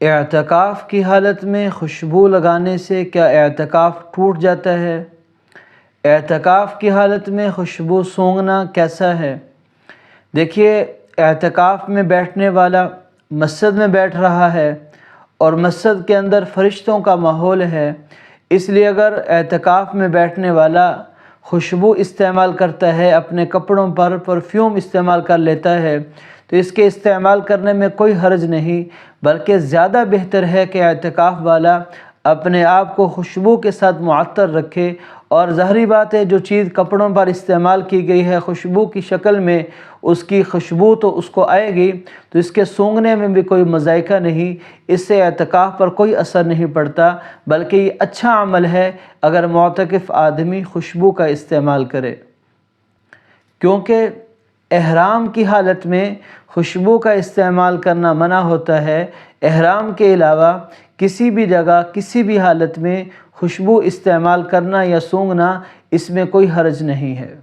اعتکاف کی حالت میں خوشبو لگانے سے کیا اعتکاف ٹوٹ جاتا ہے؟ اعتکاف کی حالت میں خوشبو سونگھنا کیسا ہے؟ دیکھیے، اعتکاف میں بیٹھنے والا مسجد میں بیٹھ رہا ہے اور مسجد کے اندر فرشتوں کا ماحول ہے، اس لیے اگر اعتکاف میں بیٹھنے والا خوشبو استعمال کرتا ہے، اپنے کپڑوں پر پرفیوم استعمال کر لیتا ہے، تو اس کے استعمال کرنے میں کوئی حرج نہیں، بلکہ زیادہ بہتر ہے کہ اعتکاف والا اپنے آپ کو خوشبو کے ساتھ معطر رکھے۔ اور ظاہری بات ہے، جو چیز کپڑوں پر استعمال کی گئی ہے خوشبو کی شکل میں، اس کی خوشبو تو اس کو آئے گی، تو اس کے سونگھنے میں بھی کوئی مذائقہ نہیں، اس سے اعتکاف پر کوئی اثر نہیں پڑتا، بلکہ یہ اچھا عمل ہے اگر معتکف آدمی خوشبو کا استعمال کرے، کیونکہ احرام کی حالت میں خوشبو کا استعمال کرنا منع ہوتا ہے۔ احرام کے علاوہ کسی بھی جگہ کسی بھی حالت میں خوشبو استعمال کرنا یا سونگھنا، اس میں کوئی حرج نہیں ہے۔